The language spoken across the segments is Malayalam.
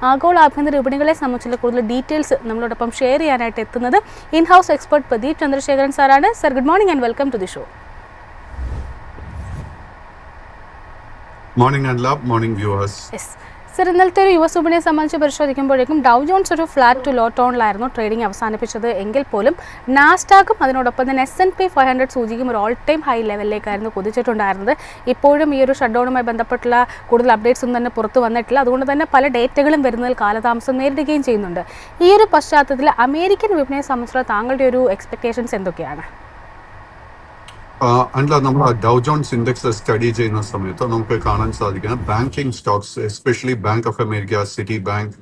ആഗോള ആഭ്യന്തര വിപണികളെ സംബന്ധിച്ചുള്ള കൂടുതൽ ഡീറ്റെയിൽസ് നമ്മളോടൊപ്പം ഷെയർ ചെയ്യാനായിട്ട് എത്തുന്നത് in house expert Pradeep Chandrasekharan സാറാണ്. Sir, good morning and welcome to the show. Morning and love, morning viewers. Yes. Sir, ഇന്നലത്തെ ഒരു യുഎസ് വിപണിയെ സംബന്ധിച്ച് പരിശോധിക്കുമ്പോഴേക്കും ഡൗ ജോൺസ് ഒരു ഫ്ലാറ്റ് ടു ലോ ടോണിലായിരുന്നു ട്രേഡിംഗ് അവസാനിപ്പിച്ചത് എങ്കിൽ പോലും നാസ്ഡാക്കും അതിനോടൊപ്പം തന്നെ S&P 500 സൂചികയും ഒരു ഓൾ ടൈം ഹൈ ലെവലിലേക്കായിരുന്നു കുതിച്ചിട്ടുണ്ടായിരുന്നത്. ഇപ്പോഴും ഈ ഒരു ഷട്ട് ഡൗണുമായി ബന്ധപ്പെട്ടുള്ള കൂടുതൽ അപ്ഡേറ്റ്സ് ഒന്നും തന്നെ പുറത്തു വന്നിട്ടില്ല. അതുകൊണ്ട് തന്നെ പല ഡേറ്റകളും വരുന്നതിൽ കാലതാമസം നേരിടുകയും ചെയ്യുന്നുണ്ട്. ഈ ഒരു പശ്ചാത്തലത്തിൽ അമേരിക്കൻ വിപണിയെ സംബന്ധിച്ചുള്ള താങ്കളുടെ ഒരു എക്സ്പെക്ടേഷൻസ് എന്തൊക്കെയാണ്? അല്ല, നമ്മൾ ഡൗ ജോൺസ് ഇൻഡെക്സ് സ്റ്റഡി ചെയ്യുന്ന സമയത്ത് നമുക്ക് കാണാൻ സാധിക്കുന്നത് banking Stokes, especially bank of America, city bank,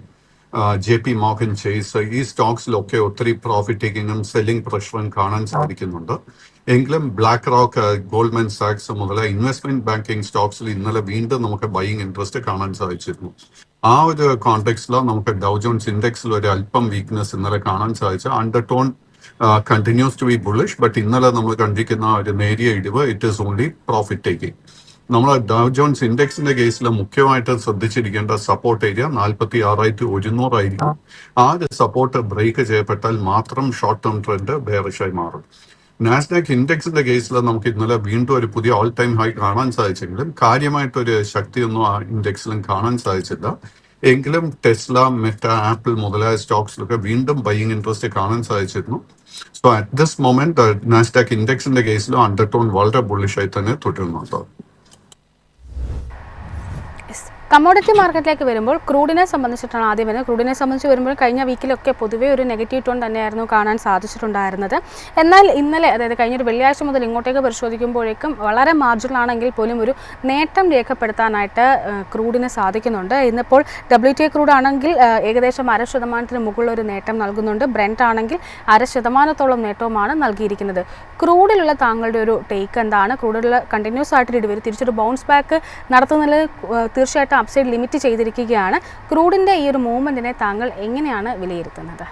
JP Morgan chase, ഈ സ്റ്റോക്സിലൊക്കെ ഒത്തിരി പ്രോഫിറ്റ് ടേക്കിങ്ങും സെല്ലിംഗ് പ്രഷറും കാണാൻ സാധിക്കുന്നുണ്ട്. എങ്കിലും ബ്ലാക്ക് റോക്ക്, ഗോൾഡ്മാൻ സാക്സ് മുതൽ ഇൻവെസ്റ്റ്മെന്റ് ബാങ്കിങ് സ്റ്റോക്സിൽ ഇന്നലെ വീണ്ടും നമുക്ക് ബൈയിങ് ഇൻട്രസ്റ്റ് കാണാൻ സാധിച്ചിരുന്നു. ആ ഒരു കോണ്ടെക്സ്റ്റിലോ നമുക്ക് ഡൗ ജോൺസ് ഇൻഡെക്സിൽ ഒരു അല്പം വീക്ക്നെസ് ഇന്നലെ കാണാൻ സാധിച്ചു. Undertone continues to be bullish, but ഇന്നലെ നമ്മൾ കണ്ടിരിക്കുന്ന ഒരു നേരിയ ഇടിവ് it is only profit taking. നമ്മൾ ഡൗ ജോൺസ് ഇൻഡെക്സിന്റെ കേസിൽ മുഖ്യമായിട്ട് ശ്രദ്ധിച്ചിരിക്കേണ്ട സപ്പോർട്ട് ഏരിയ 46,100 ആയിരിക്കും. ആ ഒരു സപ്പോർട്ട് ബ്രേക്ക് ചെയ്യപ്പെട്ടാൽ മാത്രം ഷോർട്ട് ടേം ട്രെൻഡ് ബെയറിഷായി മാറും. നാസ്ഡാക്ക് ഇൻഡെക്സിന്റെ കേസിൽ നമുക്ക് ഇന്നലെ വീണ്ടും ഒരു പുതിയ ഓൾ ടൈം ഹൈ കാണാൻ സാധിച്ചെങ്കിലും കാര്യമായിട്ടൊരു ശക്തിയൊന്നും ആ ഇൻഡെക്സിലും കാണാൻ സാധിച്ചില്ല. എങ്കിലും ടെസ്ല, മെറ്റ, ആപ്പിൾ മുതലായ സ്റ്റോക്സിലൊക്കെ വീണ്ടും ബൈയിങ് ഇൻട്രസ്റ്റ് കാണാൻ സാധിച്ചിരുന്നു. So at this moment Nasdaq ഇൻഡെക്സിന്റെ കേസിലും അണ്ടർടോൺ വളരെ ബുള്ളിഷായി തന്നെ തുടരുന്നുണ്ട്. കമ്മോഡിറ്റി മാർക്കറ്റിലേക്ക് വരുമ്പോൾ ക്രൂഡിനെ സംബന്ധിച്ചിട്ടാണ് ആദ്യം വരുന്നത്. ക്രൂഡിനെ സംബന്ധിച്ച് വരുമ്പോൾ കഴിഞ്ഞ വീക്കിലൊക്കെ പൊതുവേ ഒരു നെഗറ്റീവ് ടോൺ തന്നെയായിരുന്നു കാണാൻ സാധിച്ചിട്ടുണ്ടായിരുന്നത്. എന്നാൽ ഇന്നലെ, അതായത് കഴിഞ്ഞൊരു വെള്ളിയാഴ്ച മുതൽ ഇങ്ങോട്ടേക്ക് പരിശോധിക്കുമ്പോഴേക്കും വളരെ മാർജിനലാണെങ്കിൽ പോലും ഒരു നേട്ടം രേഖപ്പെടുത്താനായിട്ട് ക്രൂഡിന് സാധിക്കുന്നുണ്ട്. ഇന്നിപ്പോൾ WTI ക്രൂഡ് ആണെങ്കിൽ ഏകദേശം 0.5% മുകളിൽ ഒരു നേട്ടം നൽകുന്നുണ്ട്. ബ്രെന്റ് ആണെങ്കിൽ 0.5% നേട്ടവുമാണ് നൽകിയിരിക്കുന്നത്. ക്രൂഡിലുള്ള താങ്കളുടെ ഒരു ടേക്ക് എന്താണ്? ക്രൂഡിലുള്ള കണ്ടിന്യൂസ് ആയിട്ട് ഇടിവരും തിരിച്ചൊരു ബൗൺസ് ബാക്ക് നടത്തുന്നതിൽ തീർച്ചയായിട്ടും അപ്സൈഡ് ലിമിറ്റ് ചെയ്തിരിക്കുകയാണ്. ക്രൂഡിന്റെ ഈ ഒരു മൂവ്മെന്റിനെ താങ്കൾ എങ്ങനെയാണ് വിലയിരുത്തുന്നത്?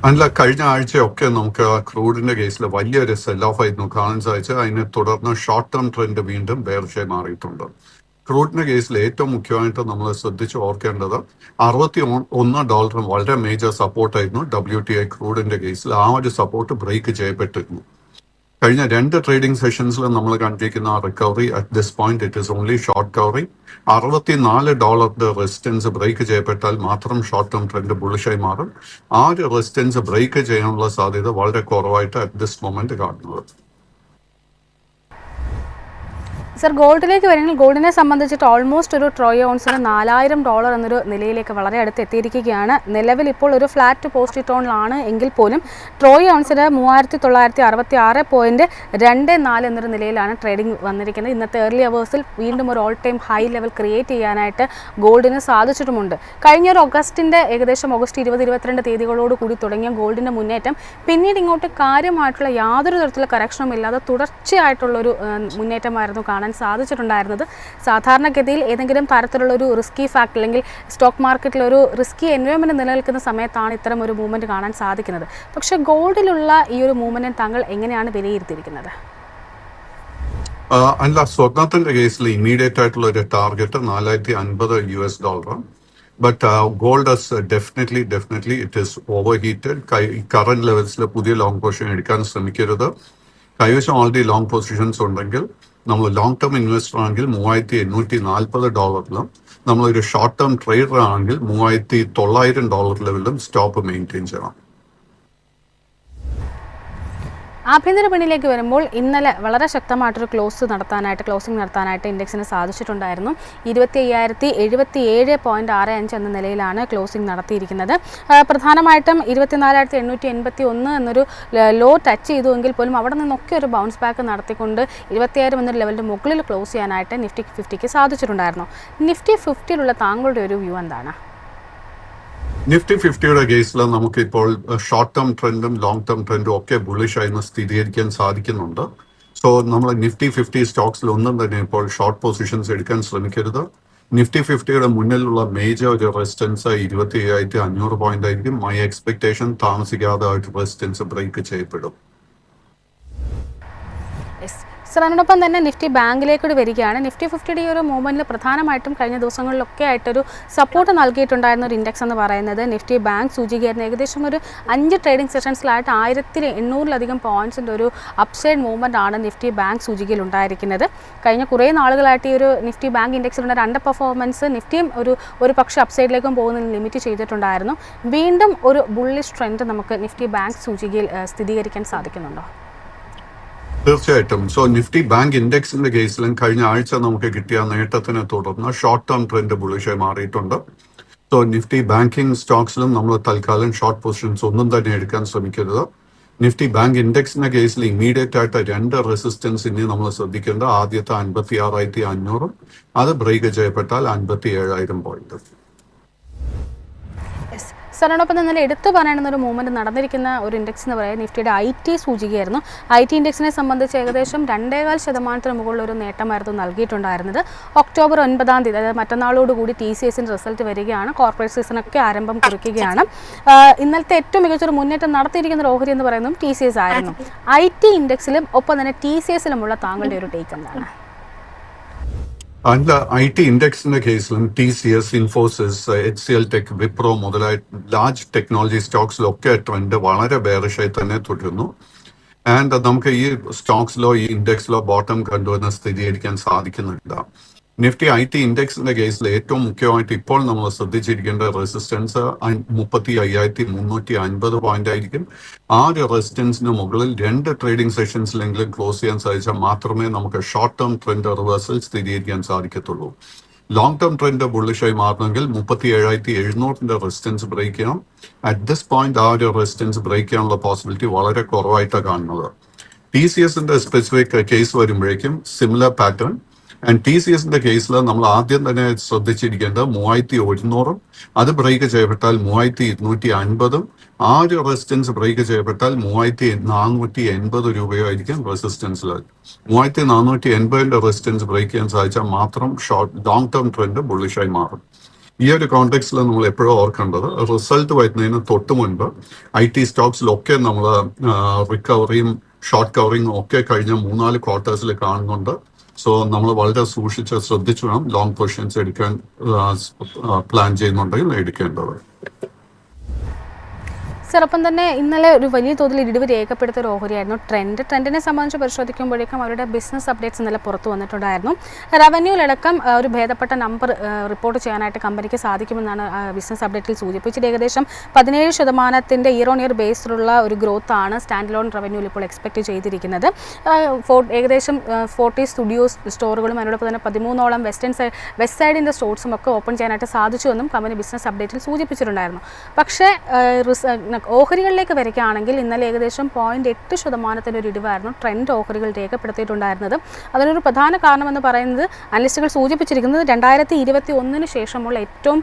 അല്ല, കഴിഞ്ഞ ആഴ്ചയൊക്കെ നമുക്ക് ക്രൂഡിന്റെ കേസിൽ വലിയൊരു സെൽ ഓഫ് ആയിരുന്നു കാണാൻ സാധിച്ചത്. അതിനെ തുടർന്ന് ഷോർട്ട് ടേം ട്രെൻഡ് വീണ്ടും ബെയറിഷായി മാറിയിട്ടുണ്ട്. ക്രൂഡിന്റെ കേസിൽ ഏറ്റവും മുഖ്യമായിട്ട് നമ്മൾ ശ്രദ്ധിച്ച് ഓർക്കേണ്ടത് $61 വളരെ മേജർ സപ്പോർട്ടായിരുന്നു WTI ക്രൂഡിന്റെ കേസിൽ. ആ ഒരു സപ്പോർട്ട് ബ്രേക്ക് ചെയ്യപ്പെട്ടിരുന്നു. കഴിഞ്ഞ 2 ട്രേഡിംഗ് സെഷൻസിൽ നമ്മൾ കണ്ടിരിക്കുന്ന recovery at this point it is only short കവറി. $64 റെസിസ്റ്റൻസ് ബ്രേക്ക് ചെയ്യപ്പെട്ടാൽ മാത്രം ഷോർട്ട് ടേം ട്രെൻഡ് ബുള്ളിഷായി മാറും. ആ ഒരു റെസിസ്റ്റൻസ് ബ്രേക്ക് ചെയ്യാനുള്ള സാധ്യത വളരെ കുറവായിട്ട് അറ്റ് ദിസ് മൊമെന്റ് കാണുന്നത്. സർ, ഗോൾഡിലേക്ക് വരുമെങ്കിൽ ഗോൾഡിനെ സംബന്ധിച്ചിട്ട് ഓൾമോസ്റ്റ് ഒരു ട്രോയ് ഔൺസിന് $4,000 എന്നൊരു നിലയിലേക്ക് വളരെ അടുത്ത് എത്തിയിരിക്കുകയാണ്. നിലവിൽ ഇപ്പോൾ ഒരു ഫ്ലാറ്റ് പോസിറ്റീവ് ടോണിലാണ് എങ്കിൽ പോലും ട്രോയ് ഔൺസിന് 3,966.24 എന്നൊരു നിലയിലാണ് ട്രേഡിംഗ് വന്നിരിക്കുന്നത്. ഇന്നത്തെ ഏർലി അവേഴ്സിൽ വീണ്ടും ഒരു all time high level create ചെയ്യാനായിട്ട് ഗോൾഡിന് സാധിച്ചിട്ടുമുണ്ട്. കഴിഞ്ഞ ഒരു ഏകദേശം ഓഗസ്റ്റ് 20-22 തീയതികളോട് കൂടി തുടങ്ങിയ ഗോൾഡിൻ്റെ മുന്നേറ്റം പിന്നീട് ഇങ്ങോട്ട് കാര്യമായിട്ടുള്ള യാതൊരു തരത്തിലുള്ള കറക്ഷനും ഇല്ലാതെ തുടർച്ചയായിട്ടുള്ളൊരു മുന്നേറ്റമായിരുന്നു കാണാൻ സാധിച്ചിട്ടുണ്ടായിരുന്നത്. സാധാരണഗതിയിൽ ഏതെങ്കിലും തരത്തിലുള്ള ഒരു റിസ്കി ഫാക്ട് അല്ലെങ്കിൽ സ്റ്റോക്ക് മാർക്കറ്റിൽ ഒരു റിസ്കി എൻവയോൺമെന്റ് നിലനിൽക്കുന്ന സമയത്താണ് ഇത്തരം ഒരു മൂവ്മെന്റ് കാണാൻ സാധിക്കുന്നത്. പക്ഷേ ഗോൾഡിലുള്ള ഈ ഒരു മൂവ്മെന്റിനെ താങ്കൾ എങ്ങനെയാണ് വിലയിരുത്തിയിരിക്കുന്നത്? അല്ല, സ്വർണത്തിന്റെ കേസിൽ ഇമ്മീഡിയറ്റ് ആയിട്ടുള്ള ഒരു target $450. But gold definitely it is overheated. Current ലെവൽസിൽ പുതിയ ലോങ് പൊസിഷൻ എടുക്കാൻ ശ്രമിക്കരുത്. കൈവശം ഓൾറെഡി ലോങ് പൊസിഷൻസ് ഉണ്ടെങ്കിൽ നമ്മൾ ലോങ് ടേം ഇൻവെസ്റ്റർ ആണെങ്കിൽ $3,840, നമ്മളൊരു ഷോർട്ട് ടേം ട്രേഡർ ആണെങ്കിൽ $3,900 ലെവലിലും സ്റ്റോപ്പ് മെയിൻറ്റെയിൻ ചെയ്യണം. ആഭ്യന്തര വിപണിയിലേക്ക് വരുമ്പോൾ ഇന്നലെ വളരെ ശക്തമായിട്ടൊരു ക്ലോസിംഗ് നടത്താനായിട്ട് ഇൻഡെക്സിന് സാധിച്ചിട്ടുണ്ടായിരുന്നു. 25,077.65 എന്ന നിലയിലാണ് ക്ലോസിംഗ് നടത്തിയിരിക്കുന്നത്. പ്രധാനമായിട്ടും 24,881 എന്നൊരു ലോ ടച്ച് ചെയ്തുവെങ്കിൽ പോലും അവിടെ നിന്നൊക്കെ ഒരു ബൗൺസ് ബാക്ക് നടത്തിക്കൊണ്ട് 25,000 എന്നൊരു ലെവലിൻ്റെ മുകളിൽ ക്ലോസ് ചെയ്യാനായിട്ട് നിഫ്റ്റി 50ക്ക് സാധിച്ചിട്ടുണ്ടായിരുന്നു. നിഫ്റ്റി 50ലുള്ള താങ്കളുടെ ഒരു വ്യൂ എന്താണ്? നിഫ്റ്റി 50യുടെ കേസിൽ നമുക്കിപ്പോൾ ഷോർട്ട് ടേം ട്രെൻഡും ലോങ് ടേം ട്രെൻഡും ഒക്കെ ബുള്ളിഷായി സ്ഥിരീകരിക്കാൻ സാധിക്കുന്നുണ്ട്. സോ നമ്മൾ നിഫ്റ്റി 50 സ്റ്റോക്സിൽ ഒന്നും തന്നെ ഇപ്പോൾ ഷോർട്ട് പൊസിഷൻസ് എടുക്കാൻ ശ്രമിക്കരുത്. നിഫ്റ്റി 50യുടെ മുന്നിലുള്ള മേജർ ഒരു റെസിസ്റ്റൻസ് 27,500 പോയിന്റ് ആയിരിക്കും. മൈ എക്സ്പെക്ടേഷൻ താമസിക്കാതെ റെസിസ്റ്റൻസ് ബ്രേക്ക് ചെയ്യപ്പെടും. സർ, അതിനോടൊപ്പം തന്നെ നിഫ്റ്റി ബാങ്കിലേക്കൂടി വരികയാണ്. നിഫ്റ്റി 50 ഈ ഒരു മൂവ്മെൻറ്റിൽ പ്രധാനമായിട്ടും കഴിഞ്ഞ ദിവസങ്ങളിലൊക്കെ ആയിട്ടൊരു സപ്പോർട്ട് നൽകിയിട്ടുണ്ടായിരുന്ന ഒരു ഇൻഡെക്സ് എന്ന് പറയുന്നത് നിഫ്റ്റി ബാങ്ക് സൂചികയായിരുന്നു. ഏകദേശം ഒരു 5 ട്രേഡിംഗ് സെഷൻസിലായിട്ട് 1800-ലധികം പോയിൻറ്റ്സിൻ്റെ ഒരു അപ്സൈഡ് മൂവ്മെൻ്റ് ആണ് നിഫ്റ്റി ബാങ്ക് സൂചികയിൽ ഉണ്ടായിരിക്കുന്നത്. കഴിഞ്ഞ കുറേ നാളുകളായിട്ട് ഈ ഒരു നിഫ്റ്റി ബാങ്ക് ഇൻഡെക്സിലുള്ള രണ്ട് പെർഫോമൻസ് നിഫ്റ്റിയും ഒരു പക്ഷേ അപ്സൈഡിലേക്കും പോകുന്നതിന് ലിമിറ്റ് ചെയ്തിട്ടുണ്ടായിരുന്നു. വീണ്ടും ഒരു ബുള്ളിഷ് ട്രെൻഡ് നമുക്ക് നിഫ്റ്റി ബാങ്ക് സൂചികയിൽ സ്ഥിരീകരിക്കാൻ സാധിക്കുന്നുണ്ടോ? തീർച്ചയായിട്ടും. സോ നിഫ്റ്റി ബാങ്ക് ഇൻഡെക്സിന്റെ കേസിലും കഴിഞ്ഞ ആഴ്ച നമുക്ക് കിട്ടിയ നേട്ടത്തിനെ തുടർന്ന് ഷോർട്ട് ടേം ട്രെൻഡ് ബുള്ളിഷായി മാറിയിട്ടുണ്ട്. സോ നിഫ്റ്റി ബാങ്കിങ് സ്റ്റോക്സിലും നമ്മൾ തൽക്കാലം ഷോർട്ട് പൊസിഷൻസ് ഒന്നും തന്നെ എടുക്കാൻ ശ്രമിക്കരുത്. നിഫ്റ്റി ബാങ്ക് ഇൻഡെക്സിന്റെ കേസിൽ ഇമ്മീഡിയറ്റ് ആയിട്ട് 2 റെസിസ്റ്റൻസ് ഇനി നമ്മൾ ശ്രദ്ധിക്കേണ്ട. ആദ്യത്തെ 56,500, അത് ബ്രേക്ക് ചെയ്യപ്പെട്ടാൽ 57,000 പോയിന്റ്. സാറിനോടൊപ്പം ഇന്നലെ എടുത്തു പറയേണ്ടുന്ന ഒരു മൂവ്മെൻറ്റ് നടന്നിരിക്കുന്ന ഒരു ഇൻഡെക്സ് എന്ന് പറയുന്നത് നിഫ്റ്റിയുടെ IT സൂചികയായിരുന്നു. IT ഇൻഡെക്സിനെ സംബന്ധിച്ച് ഏകദേശം 2.25% മുകളിൽ ഒരു നേട്ടമായിരുന്നു നൽകിയിട്ടുണ്ടായിരുന്നത്. ഒക്ടോബർ 9 അതായത് മറ്റന്നാളോടുകൂടി TCSന്റെ റിസൾട്ട് വരികയാണ്. കോർപ്പറേറ്റ് സീസണൊക്കെ ആരംഭം കുറിക്കുകയാണ്. ഇന്നലത്തെ ഏറ്റവും മികച്ചൊരു മുന്നേറ്റം നടത്തിയിരിക്കുന്ന ഒരു ഓഹരി എന്ന് പറയുന്നതും TCS ആയിരുന്നു. IT ഇൻഡെക്സിലും ഒപ്പം തന്നെ TCSലുമുള്ള താങ്കളുടെ ഒരു ടേക്ക് എന്താണ്? അല്ല, IT ഇൻഡെക്സിന്റെ കേസിലും TCS, Infosys, HCL tech, Wipro മുതലായ ലാർജ് ടെക്നോളജി സ്റ്റോക്സിലൊക്കെ ട്രെൻഡ് വളരെ ബെയറിഷായി തന്നെ തുടരുന്നു. ആൻഡ് നമുക്ക് ഈ സ്റ്റോക്സിലോ ഈ ഇൻഡെക്സിലോ ബോട്ടം കണ്ടുവന്ന് സ്ഥിരീകരിക്കാൻ സാധിക്കുന്നില്ല. നിഫ്റ്റി IT ഇൻഡെക്സിന്റെ കേസിൽ ഏറ്റവും മുഖ്യമായിട്ട് ഇപ്പോൾ നമ്മൾ ശ്രദ്ധിച്ചിരിക്കേണ്ട റെസിസ്റ്റൻസ് 35,350 പോയിന്റ് ആയിരിക്കും. ആ ഒരു റെസിസ്റ്റൻസിന് മുകളിൽ 2 ട്രേഡിംഗ് സെഷൻസിലെങ്കിലും ക്ലോസ് ചെയ്യാൻ സാധിച്ചാൽ മാത്രമേ നമുക്ക് ഷോർട്ട് ടേം ട്രെൻഡ് റിവേഴ്സൽ സ്ഥിരീകരിക്കാൻ സാധിക്കത്തുള്ളൂ. ലോങ് ടേം ട്രെൻഡ് ബുള്ളിഷായി മാറണമെങ്കിൽ 37,700 റെസിസ്റ്റൻസ് ബ്രേക്ക് ചെയ്യണം. അറ്റ് ദിസ് പോയിന്റ് ആ ഒരു റെസിസ്റ്റൻസ് ബ്രേക്ക് ചെയ്യാനുള്ള പോസിബിലിറ്റി വളരെ കുറവായിട്ടാണ് കാണുന്നത്. TCSന്റെ സ്പെസിഫിക് കേസ് വരുമ്പോഴേക്കും സിമിലർ പാറ്റേൺ. ആൻഡ് TCSന്റെ കേസിൽ നമ്മൾ ആദ്യം തന്നെ ശ്രദ്ധിച്ചിരിക്കേണ്ടത് 3,100, അത് ബ്രേക്ക് ചെയ്യപ്പെട്ടാൽ 3,250, ആ ഒരു റെസിസ്റ്റൻസ് ബ്രേക്ക് ചെയ്യപ്പെട്ടാൽ 3,480 രൂപയായിരിക്കും റെസിസ്റ്റൻസിൽ. 3,480 റെസിസ്റ്റൻസ് ബ്രേക്ക് ചെയ്യാൻ സാധിച്ചാൽ മാത്രം ലോങ് ടേം ട്രെൻഡ് ബുള്ളിഷായി മാറും. ഈ ഒരു കോണ്ടെക്സ്റ്റിൽ നമ്മൾ എപ്പോഴും ഓർക്കേണ്ടത് റിസൾട്ട് വരുന്നതിന് തൊട്ട് മുൻപ് IT സ്റ്റോക്സിലൊക്കെ നമ്മൾ റിക്കവറിയും ഷോർട്ട് കവറിങ്ങും ഒക്കെ കഴിഞ്ഞ 3-4 ക്വാർട്ടേഴ്സിൽ കാണുന്നുണ്ട്. സോ നമ്മൾ വളരെ സൂക്ഷിച്ച് ശ്രദ്ധിച്ചു വേണം ലോങ് പൊസിഷൻസ് എടുക്കാൻ പ്ലാൻ ചെയ്യുന്നുണ്ടെങ്കിൽ എടുക്കേണ്ടത്. സർ, ഒപ്പം തന്നെ ഇന്നലെ ഒരു വലിയ തോതിൽ ഇടിവ് രേഖപ്പെടുത്തിയ ഒരു ഓഹരിയായിരുന്നു ട്രെൻഡിനെ സംബന്ധിച്ച് പരിശോധിക്കുമ്പോഴേക്കും അവരുടെ ബിസിനസ് അപ്ഡേറ്റ്സ് ഇന്നലെ പുറത്തു വന്നിട്ടുണ്ടായിരുന്നു. റവന്യൂലടക്കം ഒരു ഭേദപ്പെട്ട നമ്പർ റിപ്പോർട്ട് ചെയ്യാനായിട്ട് കമ്പനിക്ക് സാധിക്കുമെന്നാണ് ബിസിനസ് അപ്ഡേറ്റിൽ സൂചിപ്പിച്ചത്. ഏകദേശം 17% ഇയർ ഓൺ ഇയർ ബേസിലുള്ള ഒരു ഗ്രോത്ത് ആണ് സ്റ്റാൻഡ് ലോൺ റവന്യൂവിൽ ഇപ്പോൾ എക്സ്പെക്ട് ചെയ്തിരിക്കുന്നത്. ഏകദേശം 40 സ്റ്റുഡിയോസ് സ്റ്റോറുകളും അതിനോടൊപ്പം തന്നെ 13ഓളം വെസ്റ്റ് സൈഡിൻ്റെ സ്റ്റോർസും ഒക്കെ ഓപ്പൺ ചെയ്യാനായിട്ട് സാധിച്ചുവെന്നും കമ്പനി ബിസിനസ് അപ്ഡേറ്റിൽ സൂചിപ്പിച്ചിട്ടുണ്ടായിരുന്നു. പക്ഷേ ഓഹരികളിലേക്ക് വരികയാണെങ്കിൽ ഇന്നലെ ഏകദേശം 0.8% ഒരു ഇടിവായിരുന്നു ട്രെൻഡ് ഓഹരികൾ രേഖപ്പെടുത്തിയിട്ടുണ്ടായിരുന്നത്. അതിനൊരു പ്രധാന കാരണമെന്ന് പറയുന്നത് അനലിസ്റ്റുകൾ സൂചിപ്പിച്ചിരിക്കുന്നത് 2021 ശേഷമുള്ള ഏറ്റവും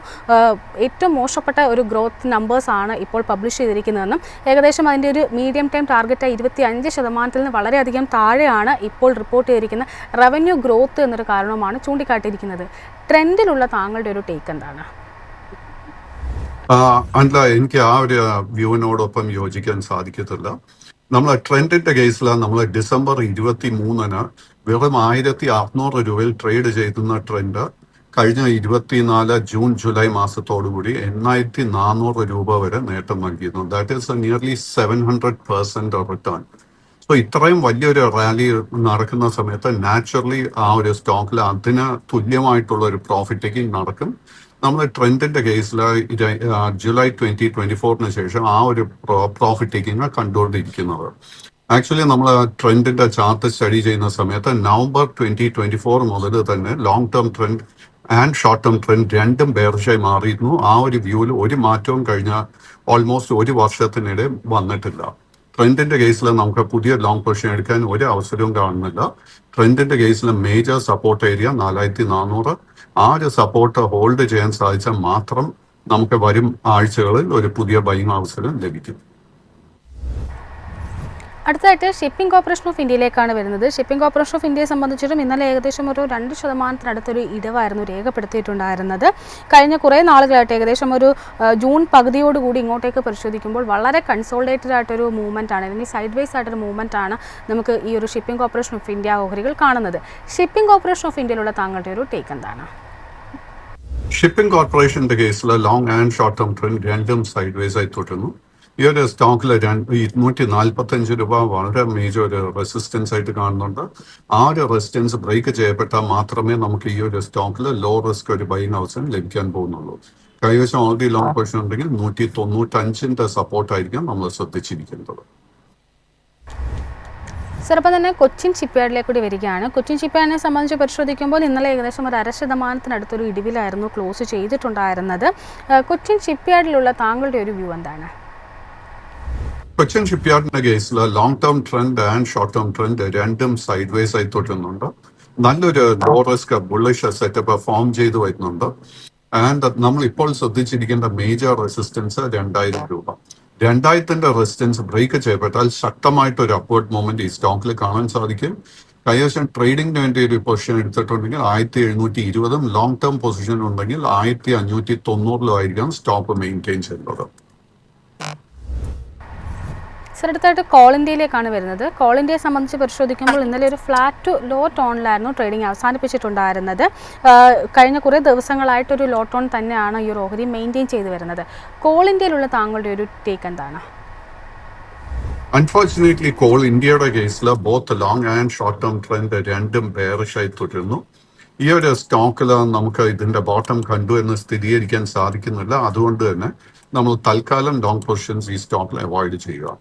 മോശപ്പെട്ട ഒരു ഗ്രോത്ത് നമ്പേഴ്സാണ് ഇപ്പോൾ പബ്ലിഷ് ചെയ്തിരിക്കുന്നതെന്നും ഏകദേശം അതിൻ്റെ ഒരു മീഡിയം ടൈം ടാർഗറ്റായി 25% നിന്ന് വളരെയധികം താഴെയാണ് ഇപ്പോൾ റിപ്പോർട്ട് ചെയ്തിരിക്കുന്ന റവന്യൂ ഗ്രോത്ത് എന്നൊരു കാരണവുമാണ് ചൂണ്ടിക്കാട്ടിയിരിക്കുന്നത്. ട്രെൻഡിലുള്ള താങ്കളുടെ ഒരു ടേക്ക് എന്താണ്? അല്ല, എനിക്ക് ആ ഒരു വ്യൂവിനോടൊപ്പം യോജിക്കാൻ സാധിക്കത്തില്ല. നമ്മൾ ട്രെൻഡിന്റെ കേസിൽ നമ്മൾ ഡിസംബർ 23 വെറും 1,600 രൂപയിൽ ട്രേഡ് ചെയ്യുന്ന ട്രെൻഡ് കഴിഞ്ഞ 24 ജൂൺ ജൂലൈ മാസത്തോടുകൂടി 8,400 രൂപ വരെ നേട്ടം നൽകിയിരുന്നു. That is nearly 700% return. So ഇത്രയും വലിയൊരു റാലി നടക്കുന്ന സമയത്ത് നാച്ചുറലി ആ ഒരു സ്റ്റോക്കിൽ അതിന് തുല്യമായിട്ടുള്ള ഒരു പ്രോഫിറ്റ് ടേക്കിംഗ് നടക്കും. നമ്മൾ ട്രെൻഡിന്റെ കേസിൽ ജൂലൈ 2024 ശേഷം ആ ഒരു പ്രോഫിറ്റ് ടേക്കിംഗ് കണ്ടുകൊണ്ടിരിക്കുന്നത്. ആക്ച്വലി നമ്മൾ ട്രെൻഡിന്റെ ചാർട്ട് സ്റ്റഡി ചെയ്യുന്ന സമയത്ത് നവംബർ 2024 മുതൽ തന്നെ long term trend and short term trend രണ്ടും ബെയറിഷായി മാറിയിരുന്നു. ആ ഒരു വ്യൂവിൽ ഒരു മാറ്റവും കഴിഞ്ഞ ഓൾമോസ്റ്റ് ഒരു വർഷത്തിനിടെ വന്നിട്ടില്ല. ട്രെൻഡിന്റെ കേസിൽ നമുക്ക് പുതിയ ലോങ് പൊസിഷൻ എടുക്കാൻ ഒരു അവസരവും കാണുന്നില്ല. ട്രെൻഡിന്റെ കേസിൽ മേജർ സപ്പോർട്ട് ഏരിയ 4,400, ആ ഒരു സപ്പോർട്ട് ഹോൾഡ് ചെയ്യാൻ സാധിച്ചാൽ മാത്രം നമുക്ക് വരും ആഴ്ചകളിൽ ഒരു പുതിയ ബൈങ് അവസരം ലഭിക്കും. അടുത്തതായിട്ട് ഷിപ്പിംഗ് കോർപ്പറേഷൻ ഓഫ് ഇന്ത്യയിലേക്കാണ് വരുന്നത്. ഷിപ്പിംഗ് കോർപ്പറേഷൻ ഓഫ് ഇന്ത്യയെ സംബന്ധിച്ചിട്ടും ഇന്നലെ ഏകദേശം ഒരു 2% ഇടിവായിരുന്നു രേഖപ്പെടുത്തിയിട്ടുണ്ടായിരുന്നത്. കഴിഞ്ഞ കുറേ നാളുകളായിട്ട് ഏകദേശം ഒരു ജൂൺ പകുതിയോടുകൂടി ഇങ്ങോട്ടേക്ക് പരിശോധിക്കുമ്പോൾ വളരെ കൺസോൾഡേറ്റഡ് ആയിട്ടൊരു മൂവ്മെൻ്റ് ആണ്, അല്ലെങ്കിൽ സൈഡ് വൈസ് ആയിട്ടൊരു മൂവ്മെൻ്റ് ആണ് നമുക്ക് ഈ ഒരു ഷിപ്പിംഗ് കോർപ്പറേഷൻ ഓഫ് ഇന്ത്യ ഓഹരികൾ കാണുന്നത്. ഷിപ്പിംഗ് കോർപ്പറേഷൻ ഓഫ് ഇന്ത്യയിലുള്ള താങ്കളുടെ ഒരു ടേക്ക് എന്താണ്? ഷിപ്പിംഗ് കോർപ്പറേഷന്റെ കേസിൽ long and short term trend രണ്ടും സൈഡ് വേസ് ആയി തുടരുന്നു. ഈ ഒരു സ്റ്റോക്കിൽ 245 രൂപ വളരെ മേജർ ഒരു റെസിസ്റ്റൻസ് ആയിട്ട് കാണുന്നുണ്ട്. ആ ഒരു റെസിസ്റ്റൻസ് ബ്രേക്ക് ചെയ്യപ്പെട്ടാൽ മാത്രമേ നമുക്ക് ഈ ഒരു സ്റ്റോക്കിൽ ലോ റിസ്ക് ഒരു ബൈങ് അവസരം ലഭിക്കാൻ പോകുന്നുള്ളൂ. കൈവശം ഓൾറെഡി ലോങ് പൊസിഷൻ ഉണ്ടെങ്കിൽ 195 സപ്പോർട്ടായിരിക്കും നമ്മൾ ശ്രദ്ധിച്ചിരിക്കേണ്ടത്. സർ, അപ്പം തന്നെ കൊച്ചിൻ ഷിപ്പ്യാർഡിലേക്ക് കൂടി വരികയാണ്. കൊച്ചിൻ ഷിപ്പ്യാർഡിനെ സംബന്ധിച്ച് പരിശോധിക്കുമ്പോൾ ഇന്നലെ ഏകദേശം ഒരു 0.5% ഇടിവിലായിരുന്നു ക്ലോസ് ചെയ്തിട്ടുണ്ടായിരുന്നത്. കൊച്ചിൻ ഷിപ്പ്യാർഡിലുള്ള താങ്കളുടെ ഒരു വ്യൂ എന്താണ്? കൊച്ചിൻ ഷിപ്പ്യാർഡിന്റെ കേസിൽ long term trend and short term trend രണ്ടും സൈഡ് വേസ് ആയി തുടരുന്നുണ്ട്. നല്ലൊരു low risk bullish setup form ചെയ്ത് വരുന്നുണ്ട്. ആൻഡ് നമ്മൾ ഇപ്പോൾ ശ്രദ്ധിച്ചിരിക്കേണ്ട മേജർ റെസിസ്റ്റൻസ് 2000 രൂപ. 2000ന്റെ റെസിസ്റ്റൻസ് ബ്രേക്ക് ചെയ്യപ്പെട്ടാൽ ശക്തമായിട്ടൊരു അപ്വേർഡ് മൂവ്മെന്റ് ഈ സ്റ്റോക്കിൽ കാണാൻ സാധിക്കും. കൈവശം ട്രേഡിംഗിന് വേണ്ടി ഒരു പൊസിഷൻ എടുത്തിട്ടുണ്ടെങ്കിൽ 1720, ലോങ് ടേം പൊസിഷൻ ഉണ്ടെങ്കിൽ 1590 ആയിരിക്കും സ്റ്റോപ്പ് മെയിൻറ്റെയിൻ ചെയ്യുന്നത്. സർ, അടുത്തായിട്ട് കോൾ ഇന്ത്യയിലേക്കാണ് വരുന്നത്. കോൾ ഇന്ത്യയെ സംബന്ധിച്ച് പരിശോധിക്കുമ്പോൾ ഇന്നലെ ഒരു ഫ്ലാറ്റ് ടു ലോ ടോണിലായിരുന്നു ട്രേഡിംഗ് അവസാനിപ്പിച്ചിട്ടുണ്ടായിരുന്നത്. കഴിഞ്ഞ കുറേ ദിവസങ്ങളായിട്ടൊരു ലോ ടോൺ തന്നെയാണ് ഈ ഒരു ഓഹരി മെയിൻറ്റെയിൻ ചെയ്ത് വരുന്നത്. കോൾ ഇന്ത്യയിലുള്ള താങ്കളുടെ ഒരു ടേക്ക് എന്താണ്? അൺഫോർച്ചുനേറ്റ്ലി കോൾ ഇന്ത്യയുടെ കേസിൽ both long and short term trend രണ്ടും ബെയറിഷ് ആയി തുടരുന്നു. ഈ ഒരു സ്റ്റോക്കിൽ നമുക്ക് ഇതിന്റെ ബോട്ടം കണ്ടു എന്ന് സ്ഥിരീകരിക്കാൻ സാധിക്കുന്നില്ല. അതുകൊണ്ട് തന്നെ നമ്മൾ തൽക്കാലം ലോങ് പൊസിഷൻസ് ഈ സ്റ്റോക്കിൽ അവോയ്ഡ് ചെയ്യുക.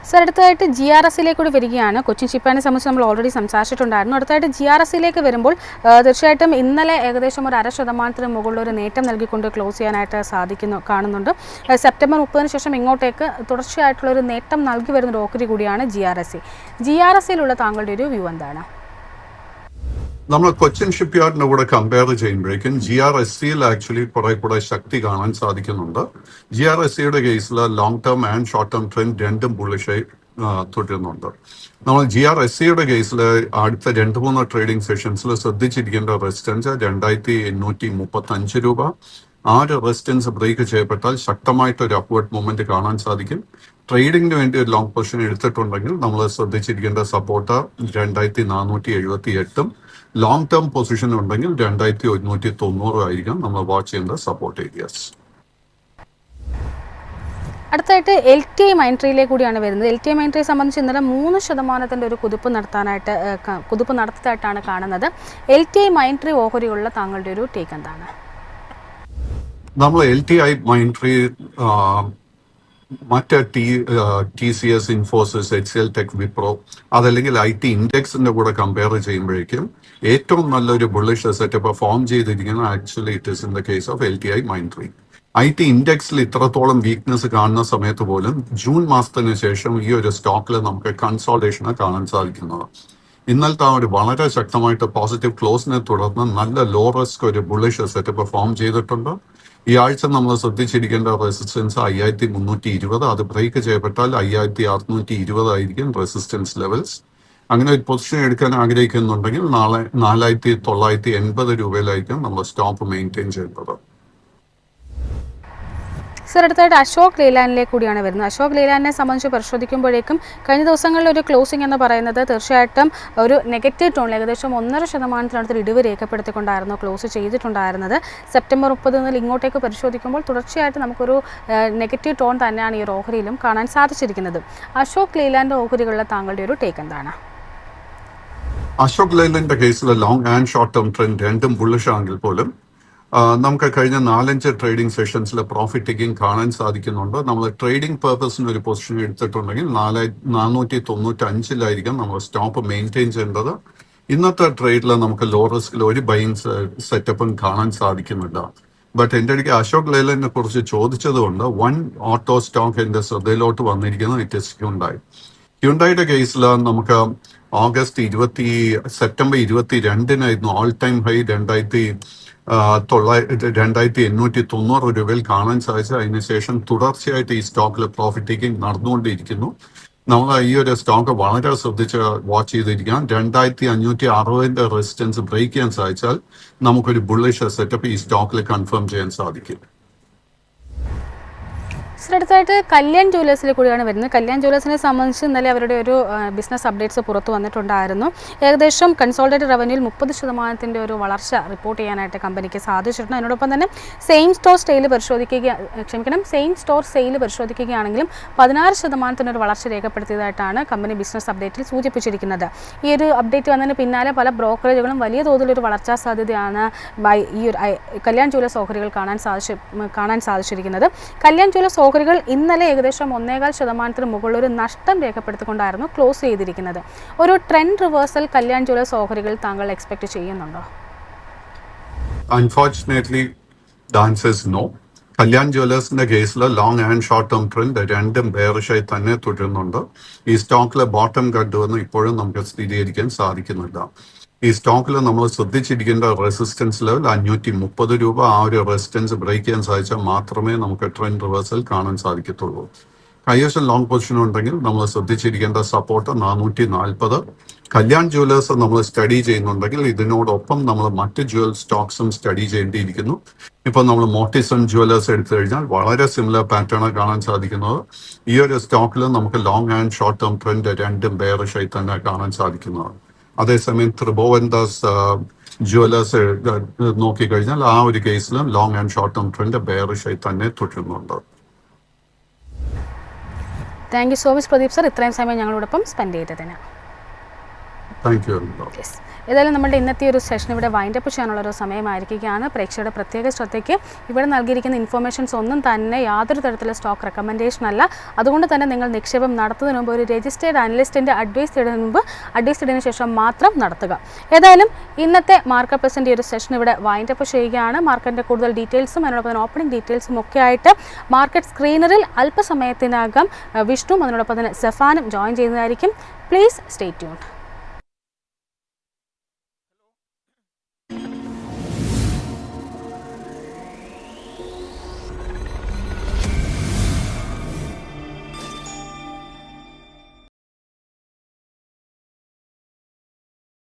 സർ, അടുത്തതായിട്ട് GRSലേക്ക് കൂടി വരികയാണ്. കൊച്ചിൻ ഷിപ്പ്യാർഡിനെ സംബന്ധിച്ച് നമ്മൾ ഓൾറെഡി സംസാരിച്ചിട്ടുണ്ടായിരുന്നു. അടുത്തായിട്ട് GRSലേക്ക് വരുമ്പോൾ തീർച്ചയായിട്ടും ഇന്നലെ ഏകദേശം ഒരു 0.5% മുകളിൽ ഒരു നേട്ടം നൽകിക്കൊണ്ട് ക്ലോസ് ചെയ്യാനായിട്ട് കാണുന്നുണ്ട്. സെപ്റ്റംബർ 30 ശേഷം ഇങ്ങോട്ടേക്ക് തുടർച്ചയായിട്ടുള്ളൊരു നേട്ടം നൽകി വരുന്നൊരു ഓഹരി കൂടിയാണ് GRSയിലുള്ള താങ്കളുടെ ഒരു വ്യൂ എന്താണ്? നമ്മൾ കൊച്ചിൻ ഷിപ്പ്യാർഡിന്റെ കൂടെ കമ്പയർ ചെയ്യുമ്പോഴേക്കും GRSയിൽ ആക്ച്വലി കുറെ കൂടെ ശക്തി കാണാൻ സാധിക്കുന്നുണ്ട്. GRSയുടെ കേസിൽ long term and short term trend രണ്ടും ബുള്ളിഷായി തുടരുന്നുണ്ട്. നമ്മൾ GRSയുടെ കേസിൽ അടുത്ത 2-3 ട്രേഡിംഗ് സെഷൻസിൽ ശ്രദ്ധിച്ചിരിക്കേണ്ട റെസിസ്റ്റൻസ് 2835 രൂപ. ആ ഒരു റെസിസ്റ്റൻസ് ബ്രേക്ക് ചെയ്യപ്പെട്ടാൽ ശക്തമായിട്ടൊരു അപ്വേർഡ് മൂവ്മെന്റ് കാണാൻ സാധിക്കും. ട്രേഡിംഗിന് വേണ്ടി ഒരു ലോങ് പൊസിഷൻ എടുത്തിട്ടുണ്ടെങ്കിൽ നമ്മൾ ശ്രദ്ധിച്ചിരിക്കേണ്ട സപ്പോർട്ട് 2478. ലോങ് ടേം പൊസിഷൻ ഉണ്ടെങ്കിൽ 2190 ആയിരിക്കും നമ്മൾ വാച്ച് ചെയ്യേണ്ട സപ്പോർട്ട് ഏരിയാസ്. അടുത്തായിട്ട് LTI മൈൻട്രിയിലേക്ക് കൂടിയാണ് വരുന്നത്. LTI മൈൻട്രിയെ സംബന്ധിച്ച് ഇന്നലെ 3% ഒരു കുതിപ്പ് നടത്തിയതായിട്ടാണ് കാണുന്നത്. LTI മൈൻട്രി ഓഹരിയുള്ള താങ്കളുടെ ഒരു ടേക്ക് എന്താണ്? നമ്മൾ LTI മൈൻട്രി മറ്റ് TCS, Infosys, HCL tech, Wipro അതല്ലെങ്കിൽ IT ഇൻഡെക്സിന്റെ കൂടെ കമ്പയർ ചെയ്യുമ്പോഴേക്കും ഏറ്റവും നല്ലൊരു ബുള്ളിഷ് സെറ്റപ്പ് ഫോം ചെയ്തിരിക്കുന്നത് actually it is in the case of LTI മൈൻട്രി. IT ഇൻഡെക്സിൽ ഇത്രത്തോളം വീക്ക്നെസ് കാണുന്ന സമയത്ത് പോലും ജൂൺ മാസത്തിന് ശേഷം ഈ ഒരു സ്റ്റോക്കിൽ നമുക്ക് കൺസോൾട്ടേഷനെ കാണാൻ സാധിക്കുന്നത്. ഇന്നലത്തെ ഒരു വളരെ ശക്തമായിട്ട് പോസിറ്റീവ് ക്ലോസിനെ തുടർന്ന് നല്ല ലോ റിസ്ക് ഒരു ബുള്ളിഷ് സെറ്റപ്പ് ഫോം ചെയ്തിട്ടുണ്ട്. ഈ ആഴ്ച നമ്മൾ ശ്രദ്ധിച്ചിരിക്കേണ്ട റെസിസ്റ്റൻസ് 5320. അത് ബ്രേക്ക് ചെയ്യപ്പെട്ടാൽ 5620 ആയിരിക്കും റെസിസ്റ്റൻസ് ലെവൽസ്. അങ്ങനെ ഒരു പൊസിഷൻ എടുക്കാൻ ആഗ്രഹിക്കുന്നുണ്ടെങ്കിൽ നാളെ 4980 രൂപയിലായിരിക്കും നമ്മൾ സ്റ്റോപ്പ് മെയിൻറ്റെയിൻ ചെയ്യേണ്ടത്. സർ, അടുത്തായിട്ട് അശോക് ലേലാൻഡിലേക്ക് കൂടിയാണ് വരുന്നത്. അശോക് ലേലാൻഡിനെ സംബന്ധിച്ച് പരിശോധിക്കുമ്പോഴേക്കും കഴിഞ്ഞ ദിവസങ്ങളിൽ ഒരു ക്ലോസിംഗ് എന്ന് പറയുന്നത് തീർച്ചയായിട്ടും ഒരു നെഗറ്റീവ് ടോണിൽ ഏകദേശം 1.5% ഇടിവ് രേഖപ്പെടുത്തിക്കൊണ്ടായിരുന്നു ക്ലോസ് ചെയ്തിട്ടുണ്ടായിരുന്നത്. സെപ്റ്റംബർ 30 മുതൽ ഇങ്ങോട്ടേക്ക് പരിശോധിക്കുമ്പോൾ തുടർച്ചയായിട്ട് നമുക്കൊരു നെഗറ്റീവ് ടോൺ തന്നെയാണ് ഈ ഒരു ഓഹരിയിലും കാണാൻ സാധിച്ചിരിക്കുന്നത്. അശോക് ലേലാൻഡ് ഓഹരികളുടെ താങ്കളുടെ ഒരു ടേക്ക് എന്താണ്? അശോക് ലേലാൻഡിന്റെ കേസിൽ long and short term trend രണ്ടും ബുള്ളിഷ് ആണെങ്കിൽ പോലും നമുക്ക് കഴിഞ്ഞ 4-5 ട്രേഡിംഗ് സെഷൻസിൽ പ്രോഫിറ്റ് ടേക്കിംഗ് കാണാൻ സാധിക്കുന്നുണ്ട്. നമ്മൾ ട്രേഡിംഗ് പർപ്പസിന് ഒരു പൊസിഷൻ എടുത്തിട്ടുണ്ടെങ്കിൽ 495 നമ്മൾ സ്റ്റോപ്പ് മെയിൻറ്റെയിൻ ചെയ്യേണ്ടത്. ഇന്നത്തെ ട്രേഡിൽ നമുക്ക് ലോ റിസ്കിൽ ഒരു ബൈങ് സെറ്റപ്പും കാണാൻ സാധിക്കുന്നില്ല. ബട്ട് എൻ്റെ ഇടയ്ക്ക് അശോക് ലേലാൻഡിനെ കുറിച്ച് ചോദിച്ചതുകൊണ്ട് വൺ ഓട്ടോ സ്റ്റോക്ക് എൻ്റെ ശ്രദ്ധയിലോട്ട് വന്നിരിക്കുന്നത് ഇറ്റ് ഇസ് ഹ്യുണ്ടായി. ഹ്യുണ്ടായിയുടെ കേസിൽ നമുക്ക് സെപ്റ്റംബർ 22 ഓൾ ടൈം ഹൈ $2,890 കാണാൻ സാധിച്ചു. അതിനുശേഷം തുടർച്ചയായിട്ട് ഈ സ്റ്റോക്കിൽ പ്രോഫിറ്റ് ടേക്കിംഗ് നടന്നുകൊണ്ടിരിക്കുന്നു. നമ്മൾ ഈ ഒരു സ്റ്റോക്ക് വളരെ ശ്രദ്ധിച്ച് വാച്ച് ചെയ്തിരിക്കണം. 2,560 റെസിസ്റ്റൻസ് ബ്രേക്ക് ചെയ്യാൻ സാധിച്ചാൽ നമുക്കൊരു ബുള്ളിഷ് സെറ്റപ്പ് ഈ സ്റ്റോക്കിൽ കൺഫേം ചെയ്യാൻ സാധിക്കും. അടുത്തായിട്ട് കല്യാൺ ജുവലേഴ്സിൽ കൂടിയാണ് വരുന്നത്. കല്യാൺ ജുവലേഴ്സിനെ സംബന്ധിച്ച് ഇന്നലെ അവരുടെ ഒരു ബിസിനസ് അപ്ഡേറ്റ്സ് പുറത്തു വന്നിട്ടുണ്ടായിരുന്നു. ഏകദേശം കൺസോളിഡേറ്റഡ് റവന്യൂവിൽ 30% ഒരു വളർച്ച റിപ്പോർട്ട് ചെയ്യാനായിട്ട് കമ്പനിക്ക് സാധിച്ചിട്ടുണ്ട്. അതിനോടൊപ്പം തന്നെ സെയിം സ്റ്റോർ സെയിൽ പരിശോധിക്കുകയാണെങ്കിലും 16% ഒരു വളർച്ച രേഖപ്പെടുത്തിയതായിട്ടാണ് കമ്പനി ബിസിനസ് അപ്ഡേറ്റിൽ സൂചിപ്പിച്ചിരിക്കുന്നത്. ഈ ഒരു അപ്ഡേറ്റ് വന്നതിന് പിന്നാലെ പല ബ്രോക്കറേജുകളും വലിയ തോതിലൊരു വളർച്ചാ സാധ്യതയാണ് ഈ ഒരു കല്യാൺ ജുവലേഴ്സ് ഓഹരികൾ കാണാൻ സാധിച്ചിരിക്കുന്നത്. കല്യാൺ ജുവലേഴ്സ് ഓഹരികൾ ഇന്നലെ ഏകദേശം 1.25% മുകളിൽ ഒരു നഷ്ടം രേഖപ്പെടുത്തിക്കൊണ്ടായിരുന്നു ക്ലോസ് ചെയ്തിരിക്കുന്നത്. ഒരു ട്രെൻഡ് റിവേഴ്സൽ കല്യാൺ ജുവലേഴ്സ് ഓഹരികൾ താങ്കൾ എക്സ്പെക്ട് ചെയ്യുന്നുണ്ടോ? Unfortunately, the answer is no. Kalyan ജുവലേഴ്സിന്റെ കേസിൽ long and short term trend രണ്ടും ബെയറിഷായി തന്നെ തുടരുന്നുണ്ട്. ഈ സ്റ്റോക്കിലെ ബോട്ടം കട്ട് എന്ന് ഇപ്പോഴും നമുക്ക് സ്ഥിരീകരിക്കാൻ സാധിക്കുന്നില്ല. ഈ സ്റ്റോക്കിൽ നമ്മൾ ശ്രദ്ധിച്ചിരിക്കേണ്ട റെസിസ്റ്റൻസ് ലെവൽ $530. ആ ഒരു റെസിസ്റ്റൻസ് ബ്രേക്ക് ചെയ്യാൻ സാധിച്ചാൽ മാത്രമേ നമുക്ക് ട്രെൻഡ് റിവേഴ്സൽ കാണാൻ സാധിക്കത്തുള്ളൂ. കൈവശം ലോങ് പൊസിഷൻ ഉണ്ടെങ്കിൽ നമ്മൾ ശ്രദ്ധിച്ചിരിക്കേണ്ട സപ്പോർട്ട് 440. കല്യാൺ ജുവലേഴ്സ് നമ്മൾ സ്റ്റഡി ചെയ്യുന്നുണ്ടെങ്കിൽ ഇതിനോടൊപ്പം നമ്മൾ മറ്റ് ജുവൽ സ്റ്റോക്സും സ്റ്റഡി ചെയ്യേണ്ടിയിരിക്കുന്നു. ഇപ്പം നമ്മൾ മോർട്ടിസൺ ജുവലേഴ്സ് എടുത്തു കഴിഞ്ഞാൽ വളരെ സിമിലർ പാറ്റേൺ കാണാൻ സാധിക്കുന്നത്. ഈ ഒരു സ്റ്റോക്കിൽ നമുക്ക് long and short term trend രണ്ടും ബെയറിഷായി തന്നെ കാണാൻ സാധിക്കുന്നതാണ്. അതേസമയം ത്രിഭുവൻദാസ് ജുവലേഴ്സ് നോക്കിക്കഴിഞ്ഞാൽ ആ ഒരു കേസിലും long and short term trend ബെയറിഷായി തന്നെ തുടരുന്നുണ്ട്. Thank you so much Pradeep sir, ഇത്രയും സമയം ഞങ്ങളോടൊപ്പം സ്പെൻഡ് ചെയ്തതിന്. Thank you. ഏതായാലും നമ്മുടെ ഇന്നത്തെ ഒരു സെഷൻ ഇവിടെ വൈൻഡപ്പ് ചെയ്യാനുള്ളൊരു സമയമായിരിക്കുകയാണ്. പ്രേക്ഷകരുടെ പ്രത്യേക ശ്രദ്ധയ്ക്ക് ഇവിടെ നൽകിയിരിക്കുന്ന ഇൻഫർമേഷൻസ് ഒന്നും തന്നെ യാതൊരു തരത്തിലുള്ള സ്റ്റോക്ക് റെക്കമെൻഡേഷൻ അല്ല. അതുകൊണ്ട് തന്നെ നിങ്ങൾ നിക്ഷേപം നടത്തുന്നതിന് മുമ്പ് ഒരു രജിസ്റ്റേർഡ് അനലിസ്റ്റിൻ്റെ അഡ്വൈസ് ചെയ്തതിന് ശേഷം മാത്രം നടത്തുക. ഏതായാലും ഇന്നത്തെ മാർക്കറ്റ് പ്രസൻറ്റ് ഈ ഒരു സെഷൻ ഇവിടെ വൈൻഡപ്പ് ചെയ്യുകയാണ്. മാർക്കറ്റിൻ്റെ കൂടുതൽ ഡീറ്റെയിൽസും അതിനോടൊപ്പം ഓപ്പണിംഗ് ഡീറ്റെയിൽസും ഒക്കെ ആയിട്ട് മാർക്കറ്റ് സ്ക്രീനറിൽ അല്പസമയത്തിനകം വിഷ്ണുവും അതിനോടൊപ്പം തന്നെ സഫാനും ജോയിൻ ചെയ്യുന്നതായിരിക്കും. Please stay tuned.